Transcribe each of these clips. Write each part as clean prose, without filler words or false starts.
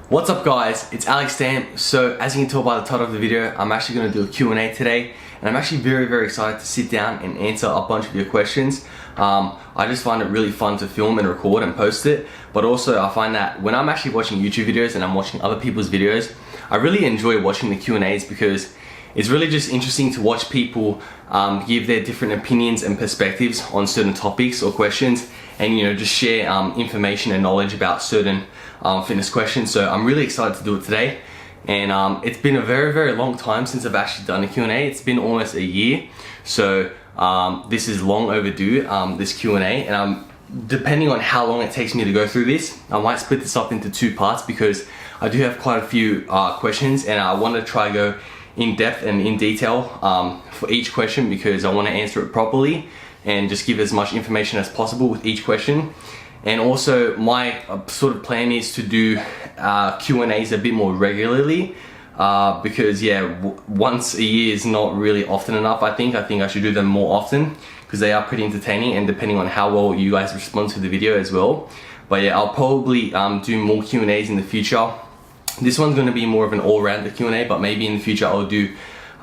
What's up guys, it's Aleks Dayum. So as you can tell by the title of the video, I'm actually going to do a Q&A today, and I'm actually very excited to sit down and answer a bunch of your questions. I just find it really fun to film and record and post it, but also I find that when I'm actually watching YouTube videos and I'm watching other people's videos, I really enjoy watching the Q&As because it's really just interesting to watch people give their different opinions and perspectives on certain topics or questions, and just share information and knowledge about certain fitness questions. So I'm really excited to do it today, and it's been a very long time since I've actually done a Q&A. It's been almost a year, so this is long overdue, this Q&A, and depending on how long it takes me to go through this, I might split this up into two parts because I do have quite a few questions, and I want to try go in depth and in detail for each question because I want to answer it properly and just give as much information as possible with each question. And also my sort of plan is to do Q&As a bit more regularly because once a year is not really often enough. I think I should do them more often because they are pretty entertaining, and depending on how well you guys respond to the video as well. But yeah, I'll probably do more Q&As in the future. This one's going to be more of an all-rounder Q&A, but maybe in the future I'll do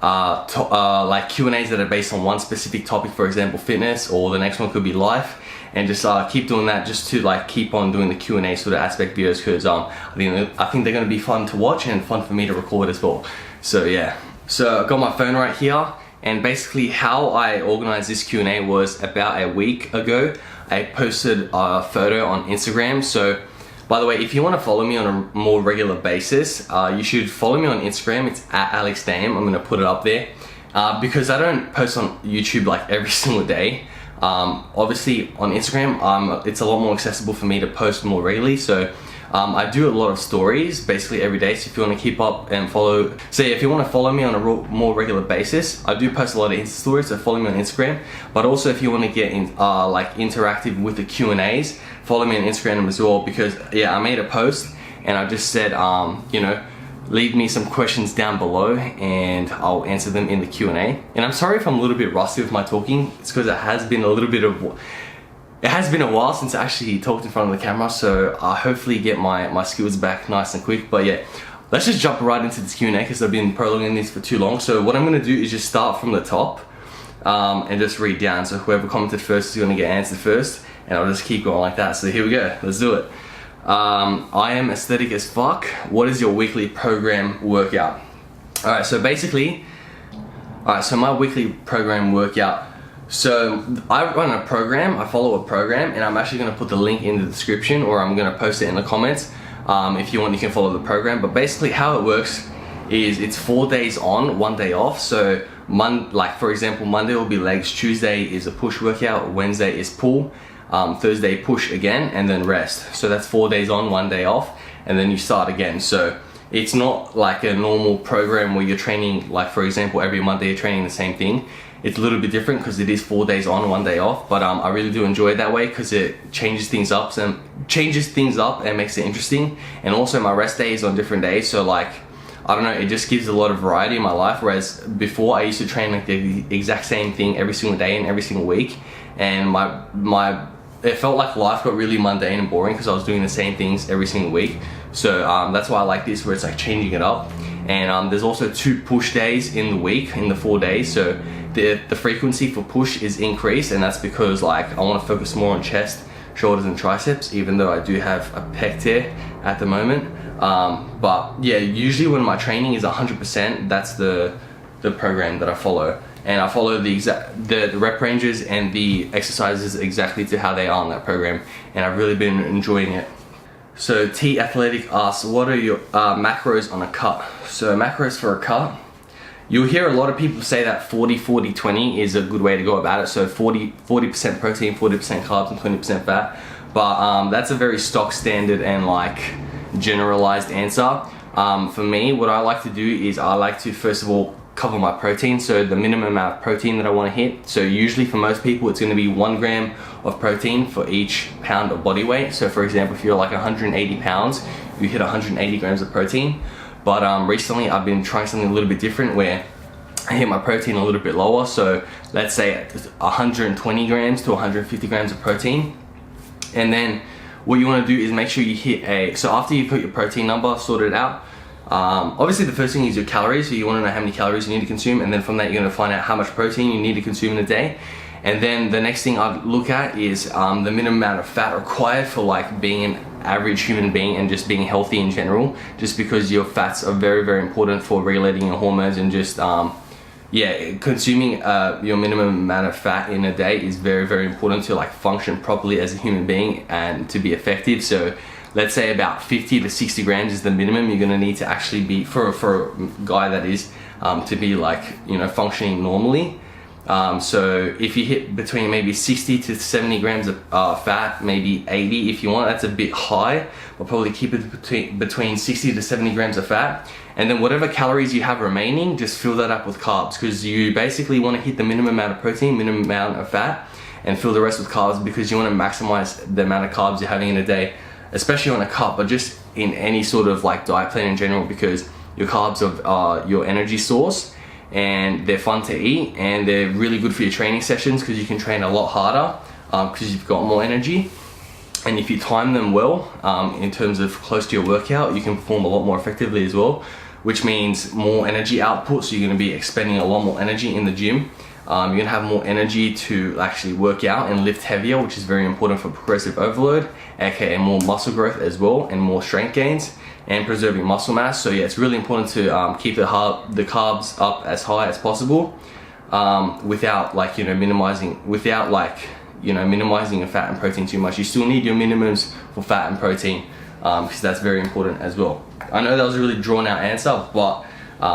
like Q&As that are based on one specific topic, for example fitness, or the next one could be life, and just keep doing that just to like keep on doing the Q&A sort of aspect videos because I think they're going to be fun to watch and fun for me to record as well. So yeah, so I got my phone right here, and basically how I organized this Q&A was about a week ago. I posted a photo on Instagram. So by the way, if you want to follow me on a more regular basis, you should follow me on Instagram. It's at Aleks Dayum. I'm going to put it up there because I don't post on YouTube like every single day. Obviously on Instagram, it's a lot more accessible for me to post more regularly. So I do a lot of stories basically every day. So if you want to keep up and follow, so yeah, if you want to follow me on a more regular basis, I do post a lot of Insta stories, so follow me on Instagram. But also if you want to get in, like interactive with the Q&As, follow me on Instagram as well, because yeah, I made a post and I just said, leave me some questions down below and I'll answer them in the Q&A. And I'm sorry if I'm a little bit rusty with my talking. It's because it has been a while since I actually talked in front of the camera, so I hopefully get my skills back nice and quick. But yeah, let's just jump right into this Q&A because I've been prolonging this for too long. So what I'm going to do is just start from the top and just read down. So whoever commented first is going to get answered first, and I'll just keep going like that. So here we go, let's do it. I am aesthetic as fuck. What is your weekly program workout? Alright, so basically, so my weekly program workout, so I run a program, I follow a program, and I'm actually going to put the link in the description, or I'm going to post it in the comments. If you want, you can follow the program. But basically how it works is it's 4 days on, 1 day off. So like for example, Monday will be legs, Tuesday is a push workout, Wednesday is pull, Thursday push again, and then rest. So that's 4 days on, 1 day off, and then you start again. So it's not like a normal program where you're training, like for example every Monday you're training the same thing. It's a little bit different because it is 4 days on, 1 day off, but I really do enjoy it that way because it changes things up and makes it interesting. And also my rest day is on different days, so like, I don't know, it just gives a lot of variety in my life. Whereas before I used to train like the exact same thing every single day and every single week, and it felt like life got really mundane and boring because I was doing the same things every single week. So that's why I like this, where it's like changing it up. And there's also 2 push days in the week, in the 4 days. So the frequency for push is increased, and that's because like I want to focus more on chest, shoulders and triceps, even though I do have a pec tear at the moment. But yeah, usually when my training is 100%, that's the program that I follow. And I follow the rep ranges and the exercises exactly to how they are on that program, and I've really been enjoying it. So T Athletic asks, what are your macros on a cut? So macros for a cut, you'll hear a lot of people say that 40-40-20 is a good way to go about it. So 40% protein, 40% carbs, and 20% fat. But that's a very stock standard and like generalized answer. For me, what I like to do is I like to first of all cover my protein, so the minimum amount of protein that I want to hit. So usually for most people it's going to be 1 gram of protein for each pound of body weight. So for example, if you're like 180 pounds, you hit 180 grams of protein. But recently I've been trying something a little bit different where I hit my protein a little bit lower. So let's say 120 grams to 150 grams of protein. And then what you want to do is make sure you hit so after you put your protein number sorted out, obviously the first thing is your calories, so you want to know how many calories you need to consume, and then from that you're going to find out how much protein you need to consume in a day. And then the next thing I'd look at is the minimum amount of fat required for like being an average human being and just being healthy in general, just because your fats are very, very important for regulating your hormones, and just yeah, consuming your minimum amount of fat in a day is very, very important to like function properly as a human being and to be effective. So let's say about 50 to 60 grams is the minimum you're gonna need to actually be, for a guy that is, to be like, you know, functioning normally. So if you hit between maybe 60 to 70 grams of fat, maybe 80 if you want, that's a bit high, but probably keep it between 60 to 70 grams of fat. And then whatever calories you have remaining, just fill that up with carbs, because you basically want to hit the minimum amount of protein, minimum amount of fat, and fill the rest with carbs, because you want to maximize the amount of carbs you're having in a day, especially on a cut, but just in any sort of like diet plan in general, because your carbs are your energy source, and they're fun to eat, and they're really good for your training sessions, because you can train a lot harder because you've got more energy. And if you time them well, in terms of close to your workout, you can perform a lot more effectively as well, which means more energy output. So you're going to be expending a lot more energy in the gym. You're going to have more energy to actually work out and lift heavier, which is very important for progressive overload, aka more muscle growth as well, and more strength gains, and preserving muscle mass. So yeah, it's really important to keep the carbs up as high as possible, without like, you know, minimizing your fat and protein too much. You still need your minimums for fat and protein, because that's very important as well. I know that was a really drawn out answer, but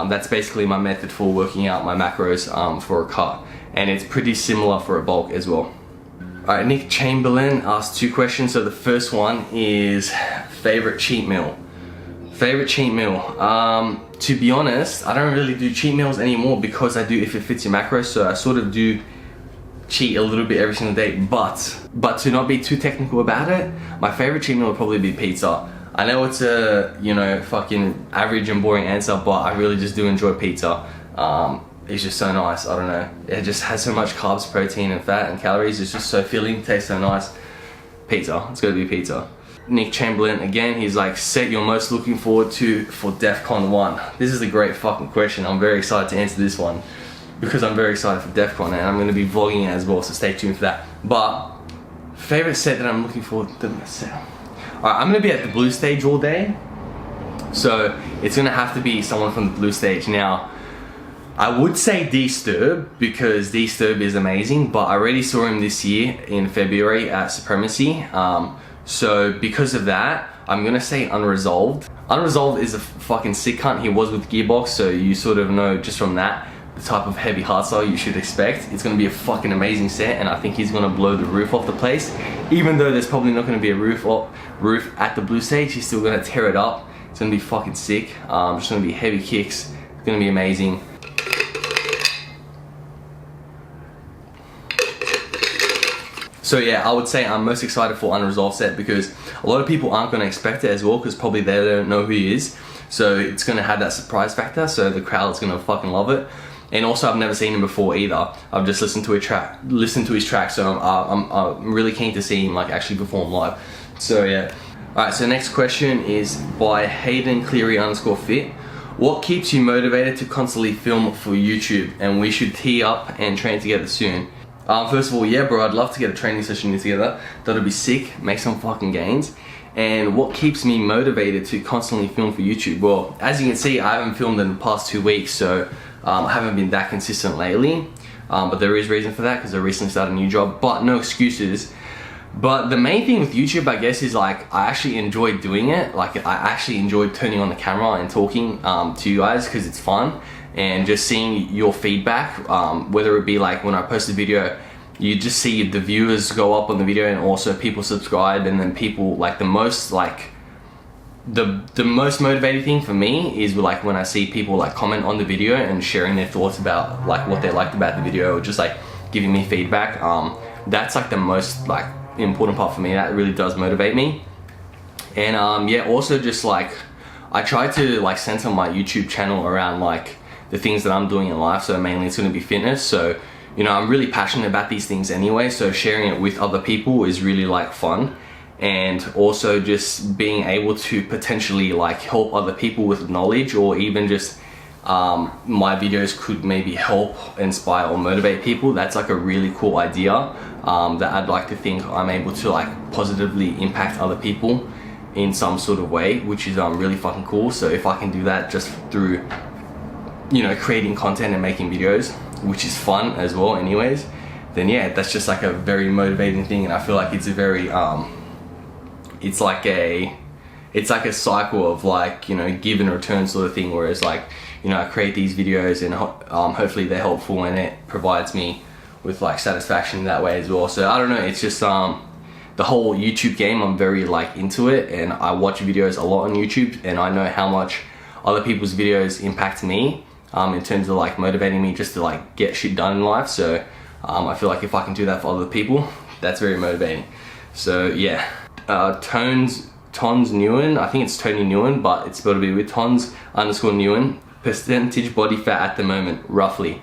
that's basically my method for working out my macros for a cut, and it's pretty similar for a bulk as well. Alright, Nick Chamberlain asked 2 questions. So the first one is favorite cheat meal. Favorite cheat meal. To be honest, I don't really do cheat meals anymore, because I do if it fits your macros. So I sort of do cheat a little bit every single day, but to not be too technical about it, my favorite cheat meal would probably be pizza. I know it's a, you know, fucking average and boring answer, but I really just do enjoy pizza. It's just so nice. I don't know, it just has so much carbs, protein and fat and calories. It's just so filling, tastes so nice. Pizza, it's gotta be pizza. Nick Chamberlain again, he's like, set you're most looking forward to for DEF CON 1. This is a great fucking question. I'm very excited to answer this one, because I'm very excited for DEF CON, and I'm going to be vlogging it as well, so stay tuned for that. But favorite set that I'm looking forward to. Alright, I'm going to be at the blue stage all day, so it's going to have to be someone from the blue stage. Now, I would say D-Sturb, because D-Sturb is amazing, but I already saw him this year in February at Supremacy. So because of that, I'm going to say Unresolved. Unresolved is a fucking sick cunt. He was with Gearbox, so you sort of know just from that the type of heavy hardstyle you should expect. It's going to be a fucking amazing set, and I think he's going to blow the roof off the place. Even though there's probably not going to be a roof at the blue stage, he's still going to tear it up. It's going to be fucking sick. Just going to be heavy kicks. It's going to be amazing. So yeah, I would say I'm most excited for Unresolved set, because a lot of people aren't going to expect it as well, because probably they don't know who he is. So it's going to have that surprise factor, so the crowd is going to fucking love it. And also, I've never seen him before either. I've just listened to his track, so I'm really keen to see him like actually perform live. So yeah. Alright, so next question is by Hayden Cleary _fit. What keeps you motivated to constantly film for YouTube? And we should tee up and train together soon. First of all, yeah bro, I'd love to get a training session together. That'd be sick, make some fucking gains. And what keeps me motivated to constantly film for YouTube? Well, as you can see, I haven't filmed in the past 2 weeks, so I haven't been that consistent lately. But there is reason for that, because I recently started a new job, but no excuses. But the main thing with YouTube, I guess, is like, I actually enjoy doing it. Like, I actually enjoy turning on the camera and talking to you guys, because it's fun. And just seeing your feedback, whether it be like when I post a video, you just see the viewers go up on the video, and also people subscribe, and then people like the most motivating thing for me is like when I see people like comment on the video and sharing their thoughts about like what they liked about the video, or just like giving me feedback. That's like the most like important part for me. That really does motivate me. And yeah, also just like I try to like center my YouTube channel around like the things that I'm doing in life. So mainly it's going to be fitness. So you know, I'm really passionate about these things anyway, so sharing it with other people is really like fun. and also just being able to potentially like help other people with knowledge, or even just my videos could maybe help inspire or motivate people. That's like a really cool idea that I'd like to think I'm able to like positively impact other people in some sort of way, which is really fucking cool. So if I can do that just through, you know, creating content and making videos, which is fun as well anyways, then yeah, that's just like a very motivating thing. And I feel like it's a very it's like a cycle of like, you know, give and return sort of thing, whereas like, you know, I create these videos and hopefully they're helpful, and it provides me with like satisfaction that way as well. So I don't know, it's just the whole YouTube game, I'm very like into it, and I watch videos a lot on YouTube, and I know how much other people's videos impact me in terms of like motivating me just to like get shit done in life. So I feel like if I can do that for other people, that's very motivating. So yeah, Tons Newen, I think it's Tony Newen, but it's spelled a bit with Tons_Newen. Percentage body fat at the moment, roughly.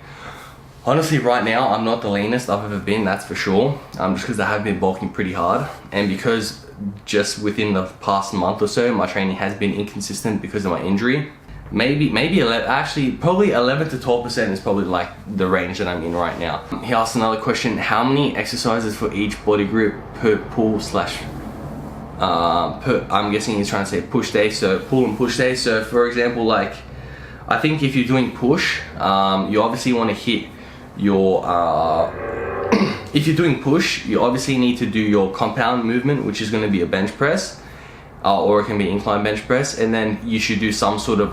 Honestly, right now I'm not the leanest I've ever been, that's for sure. Just because I have been bulking pretty hard, and because just within the past month or so my training has been inconsistent because of my injury. Maybe 11, actually probably 11 to 12% is probably like the range that I'm in right now. He asked another question: how many exercises for each body group per pull slash I'm guessing he's trying to say push day, so pull and push day. So for example, like I think if you're doing push, you obviously want to hit your if you're doing push, you obviously need to do your compound movement, which is going to be a bench press, or it can be incline bench press, and then you should do some sort of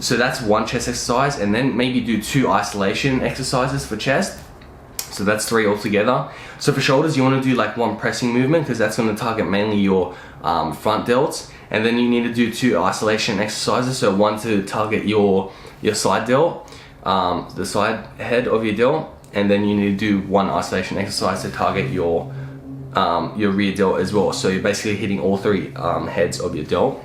so that's one chest exercise, and then maybe do 2 isolation exercises for chest, so that's 3 altogether. So for shoulders, you want to do like 1 pressing movement, because that's going to target mainly your front delts, and then you need to do 2 isolation exercises, so 1 to target your side delt, the side head of your delt, and then you need to do 1 isolation exercise to target your rear delt as well. So you're basically hitting all 3 heads of your delt,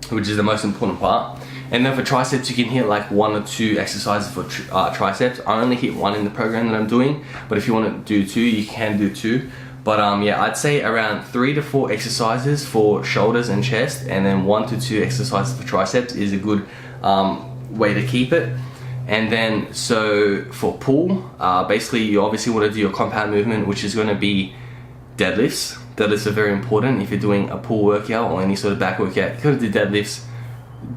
which is the most important part. And then for triceps, you can hit like 1 or 2 exercises for triceps. I only hit 1 in the program that I'm doing, but if you want to do 2, you can do 2. But yeah, I'd say around 3 to 4 exercises for shoulders and chest, and then 1 to 2 exercises for triceps is a good way to keep it. And then so for pull, basically you obviously want to do your compound movement, which is going to be deadlifts. Deadlifts are very important if you're doing a pull workout or any sort of back workout. You gotta do deadlifts.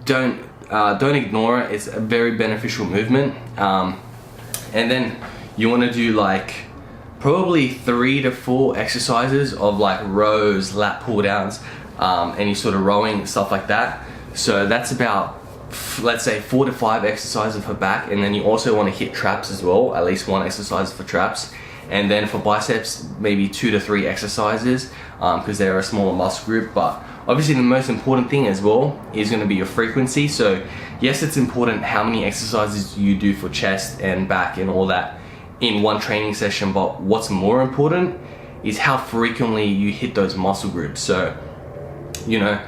Don't ignore it. It's a very beneficial movement. And then you want to do like probably 3 to 4 exercises of like rows, lat pull downs, any sort of rowing, stuff like that. So that's about, let's say 4 to 5 exercises for back, and then you also want to hit traps as well, at least 1 exercise for traps. And then for biceps, maybe 2 to 3 exercises, because they're a smaller muscle group. But obviously the most important thing as well is going to be your frequency. So yes, it's important how many exercises you do for chest and back and all that in one training session, but what's more important is how frequently you hit those muscle groups. So, you know,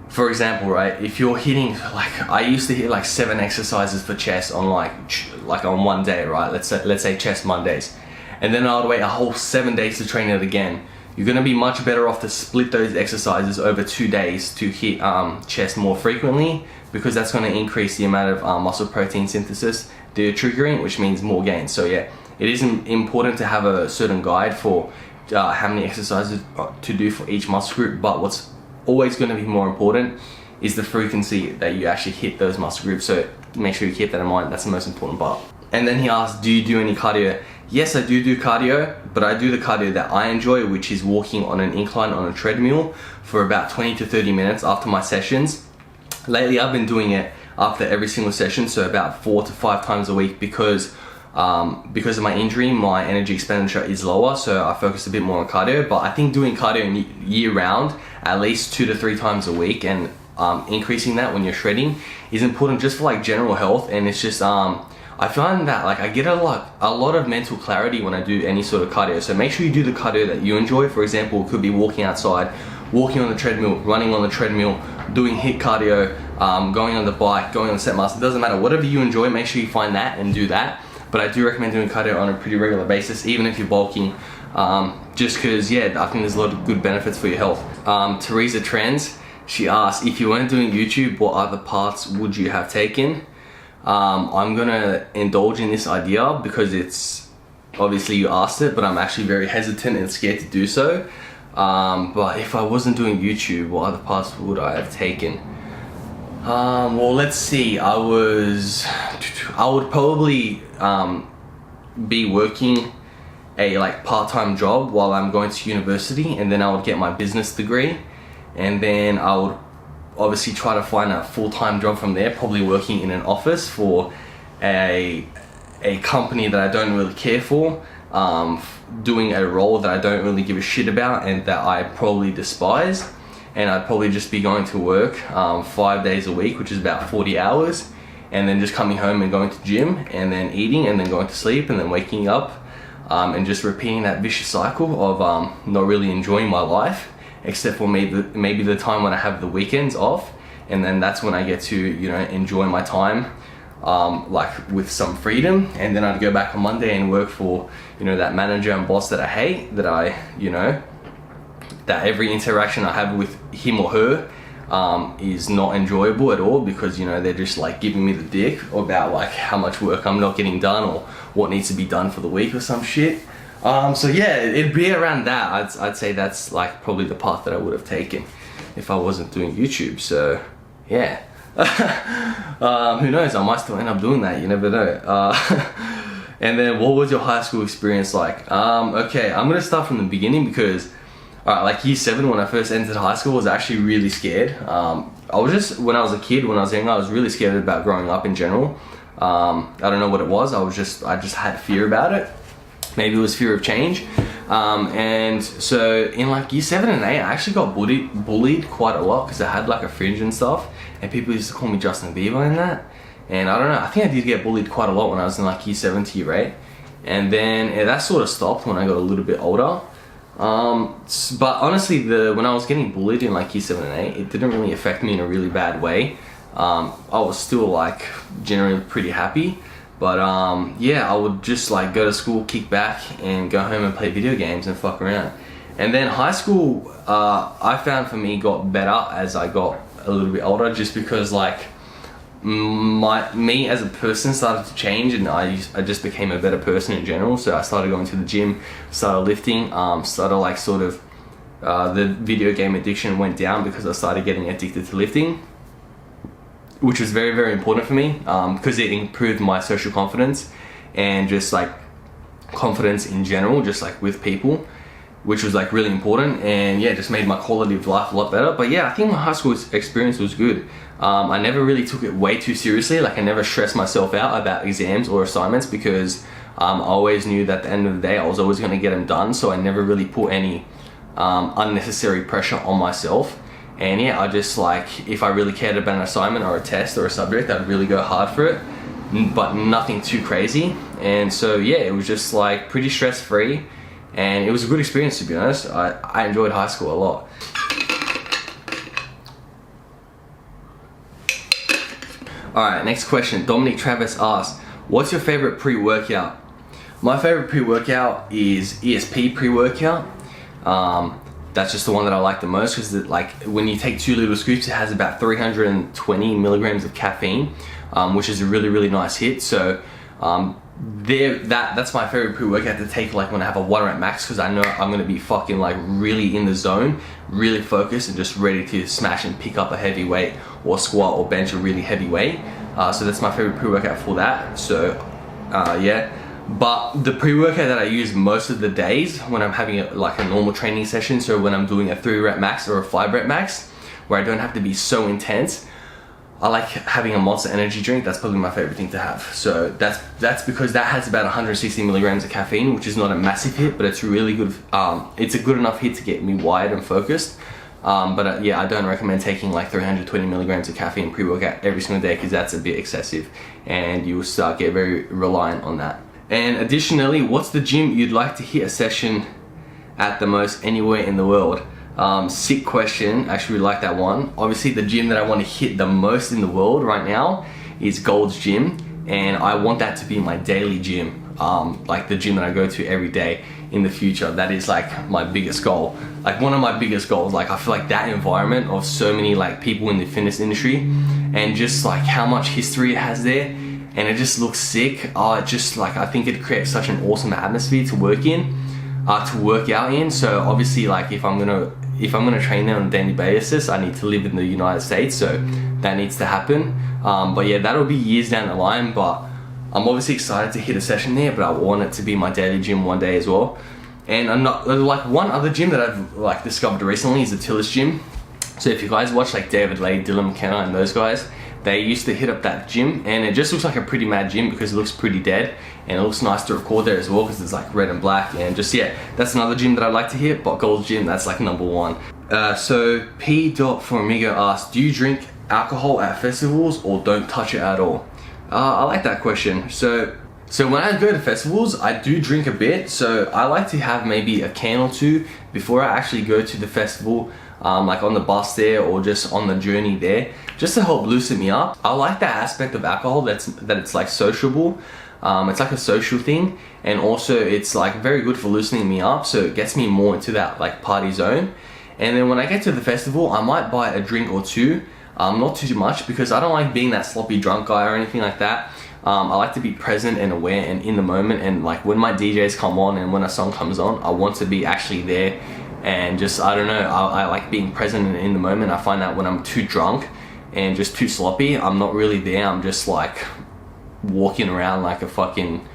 for example, right, if you're hitting, like I used to hit like 7 exercises for chest on like on one day, right? Let's say chest Mondays, and then I would wait a whole 7 days to train it again. You're gonna be much better off to split those exercises over 2 days to hit chest more frequently, because that's gonna increase the amount of muscle protein synthesis that you're triggering, which means more gains. So yeah, it is important to have a certain guide for how many exercises to do for each muscle group, but what's always going to be more important is the frequency that you actually hit those muscle groups. So make sure you keep that in mind. That's the most important part. And then he asked, do you do any cardio? Yes, I do cardio, but I do the cardio that I enjoy, which is walking on an incline on a treadmill for about 20 to 30 minutes after my sessions. Lately I've been doing it after every single session, so about 4 to 5 times a week, because of my injury, my energy expenditure is lower, so I focus a bit more on cardio. But I think doing cardio year round, at least 2 to 3 times a week, and increasing that when you're shredding is important just for like general health. And it's just I find that like I get a lot of mental clarity when I do any sort of cardio. So make sure you do the cardio that you enjoy. For example, it could be walking outside, walking on the treadmill, running on the treadmill, doing HIIT cardio, going on the bike, going on the set master. It doesn't matter, whatever you enjoy, make sure you find that and do that. But I do recommend doing cardio on a pretty regular basis, even if you're bulking. just because, yeah, I think there's a lot of good benefits for your health. Teresa Trends, she asked, if you weren't doing YouTube, what other paths would you have taken? I'm gonna indulge in this idea because it's, obviously you asked it, but I'm actually very hesitant and scared to do so. But if I wasn't doing YouTube, what other paths would I have taken? Well, let's see. I would probably be working a part-time job while I'm going to university, and then I would get my business degree, and then I would obviously try to find a full-time job from there, probably working in an office for a company that I don't really care for, doing a role that I don't really give a shit about and that I probably despise. And I'd probably just be going to work 5 days a week, which is about 40 hours, and then just coming home and going to gym, and then eating, and then going to sleep, and then waking up, and just repeating that vicious cycle of not really enjoying my life, except for maybe the time when I have the weekends off, and then that's when I get to, you know, enjoy my time with some freedom. And then I'd go back on Monday and work for, you know, that manager and boss that I hate, that that every interaction I have with him or her is not enjoyable at all, because, you know, they're just giving me the dick about how much work I'm not getting done or what needs to be done for the week or some shit. So yeah, it'd be around that. I'd say that's probably the path that I would have taken if I wasn't doing YouTube. So yeah. Who knows, I might still end up doing that, you never know. And then, what was your high school experience like? Okay, I'm gonna start from the beginning, because year 7, when I first entered high school, I was actually really scared. When I was a kid, when I was younger, I was really scared about growing up in general. I don't know what it was, I just had fear about it. Maybe it was fear of change. And so in year 7 and 8, I actually got bullied quite a lot, because I had a fringe and stuff, and people used to call me Justin Bieber and that. And I don't know, I think I did get bullied quite a lot when I was in year 7 to year 8. And then that sort of stopped when I got a little bit older. But honestly, when I was getting bullied in year 7 and 8, it didn't really affect me in a really bad way. I was still generally pretty happy. But yeah, I would just go to school, kick back, and go home and play video games and fuck around. And then high school, I found for me got better as I got a little bit older, just because me as a person started to change, and I just became a better person in general. So I started going to the gym, started lifting, started the video game addiction went down because I started getting addicted to lifting, which was very, very important for me, because it improved my social confidence and just confidence in general, just with people, which was really important. And yeah, just made my quality of life a lot better. But yeah, I think my high school experience was good. I never really took it way too seriously. I never stressed myself out about exams or assignments, because I always knew that at the end of the day I was always going to get them done. So I never really put any unnecessary pressure on myself. And yeah, I just if I really cared about an assignment or a test or a subject, I'd really go hard for it, but nothing too crazy. And so yeah, it was just pretty stress-free, and it was a good experience, to be honest. I enjoyed high school a lot. Alright, next question. Dominic Travis asks, what's your favorite pre-workout? My favorite pre-workout is ESP pre-workout. That's just the one that I like the most, because when you take 2 little scoops, it has about 320 milligrams of caffeine, which is a really, really nice hit. So that's my favorite pre-workout to take when I have a 1 rep max, because I know I'm gonna be fucking really in the zone, really focused, and just ready to smash and pick up a heavy weight or squat or bench a really heavy weight. So that's my favorite pre-workout for that. So yeah. But the pre-workout that I use most of the days when I'm having a normal training session, so when I'm doing a 3 rep max or a 5 rep max, where I don't have to be so intense, I like having a Monster energy drink. That's probably my favorite thing to have. So that's because that has about 160 milligrams of caffeine, which is not a massive hit, but it's really good. It's a good enough hit to get me wired and focused. But yeah, I don't recommend taking 320 milligrams of caffeine pre-workout every single day, because that's a bit excessive, and you will start get very reliant on that. And additionally, what's the gym you'd like to hit a session at the most anywhere in the world? Sick question, I actually really like that one. Obviously, the gym that I want to hit the most in the world right now is Gold's Gym, and I want that to be my daily gym. like the gym that I go to every day in the future. That is like my biggest goal, like one of my biggest goals. Like I feel like that environment of so many like people in the fitness industry, and just like how much history it has there, and it just looks sick. Just like I think it creates such an awesome atmosphere to work in, to work out in. So obviously, like if I'm gonna train there on a daily basis, I need to live in the United States, so that needs to happen. But yeah, that'll be years down the line, but I'm obviously excited to hit a session there, but I want it to be my daily gym one day as well. And I'm not, like one other gym that I've like discovered recently is the Tillis gym. So if you guys watch like David Lade, Dylan McKenna and those guys, they used to hit up that gym, and it just looks like a pretty mad gym because it looks pretty dead, and it looks nice to record there as well because it's like red and black. And just, yeah, that's another gym that I'd like to hit, but Gold's Gym, that's like number one. So P. Formigo asked, do you drink alcohol at festivals or don't touch it at all? I like that question. So when I go to festivals, I do drink a bit. So I like to have maybe a can or two before I actually go to the festival, like on the bus there or just on the journey there, just to help loosen me up. I like that aspect of alcohol that it's like sociable. It's like a social thing, and also it's like very good for loosening me up, so it gets me more into that like party zone. And then when I get to the festival, I might buy a drink or two, not too much, because I don't like being that sloppy drunk guy or anything like that. I like to be present and aware and in the moment, and like when my DJs come on and when a song comes on, I want to be actually there, and just, I don't know, I like being present and in the moment. I find that when I'm too drunk and just too sloppy, I'm not really there. I'm just like walking around like a fucking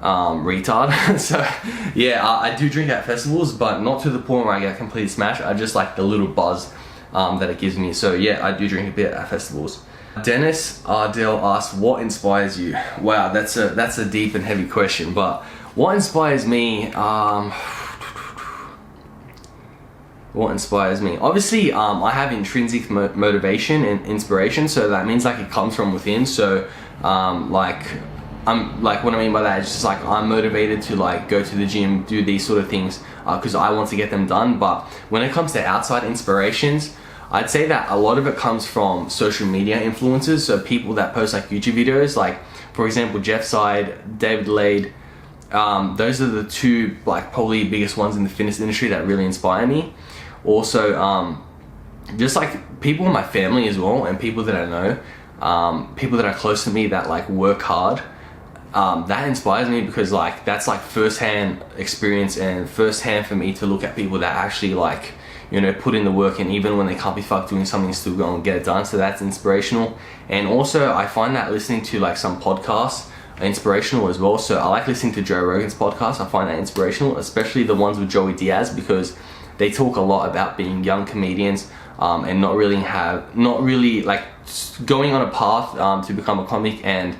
retard. So yeah, I do drink at festivals, but not to the point where I get completely smashed. I just like the little buzz that it gives me. So yeah, I do drink a bit at festivals. Dennis Ardell asked, what inspires you? Wow, that's a deep and heavy question, but what inspires me, what inspires me? Obviously, I have intrinsic motivation and inspiration, so that means like it comes from within. So I'm like, what I mean by that is just like I'm motivated to like go to the gym, do these sort of things because I want to get them done. But when it comes to outside inspirations, I'd say that a lot of it comes from social media influencers. So people that post like YouTube videos, like for example Jeff Side, David Lade. Those are the two like probably biggest ones in the fitness industry that really inspire me. Also, just like people in my family as well, and people that I know, people that are close to me that like work hard. That inspires me because like that's like first-hand experience and first-hand for me to look at people that actually like, you know, put in the work, and even when they can't be fucked doing something, still go and get it done. So that's inspirational. And also I find that listening to like some podcasts are inspirational as well. So I like listening to Joe Rogan's podcast. I find that inspirational, especially the ones with Joey Diaz, because they talk a lot about being young comedians and not really like going on a path to become a comic, and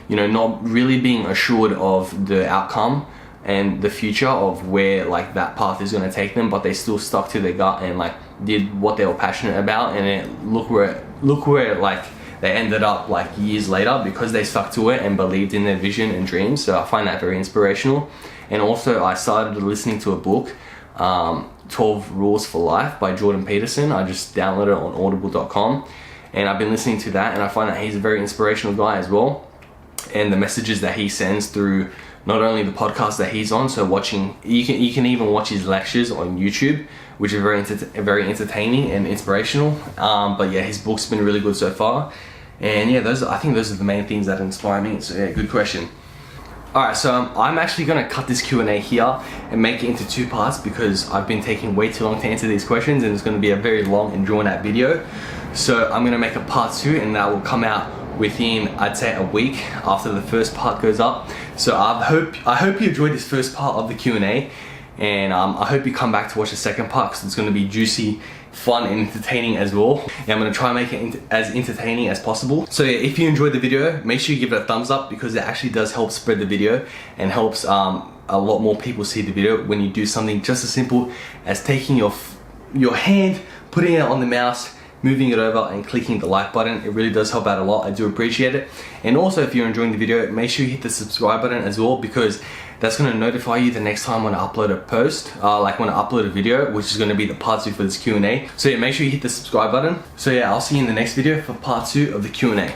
you know, not really being assured of the outcome and the future of where like that path is going to take them, but they still stuck to their gut and like did what they were passionate about, and look where like they ended up like years later because they stuck to it and believed in their vision and dreams. So I find that very inspirational. And also I started listening to a book, 12 Rules for Life by Jordan Peterson. I just downloaded it on audible.com, and I've been listening to that, and I find that he's a very inspirational guy as well. And the messages that he sends through not only the podcast that he's on, so watching, you can even watch his lectures on YouTube, which are very entertaining and inspirational. But yeah, his book's been really good so far. And yeah, I think those are the main things that inspire me. So yeah, good question. Alright, so I'm actually going to cut this Q&A here and make it into two parts because I've been taking way too long to answer these questions, and it's going to be a very long and drawn out video. So I'm going to make a part 2, and that will come out within, I'd say, a week after the first part goes up. So I hope you enjoyed this first part of the Q&A, and I hope you come back to watch the second part because it's going to be juicy, fun and entertaining as well. And I'm going to try and make it as entertaining as possible. So yeah, if you enjoyed the video, make sure you give it a thumbs up because it actually does help spread the video and helps a lot more people see the video when you do something just as simple as taking your hand, putting it on the mouse, moving it over and clicking the like button. It really does help out a lot. I do appreciate it. And also, if you're enjoying the video, make sure you hit the subscribe button as well, because that's going to notify you the next time when I upload a post, like when I upload a video, which is going to be the part 2 for this Q&A. So yeah, make sure you hit the subscribe button. So yeah, I'll see you in the next video for part 2 of the Q&A.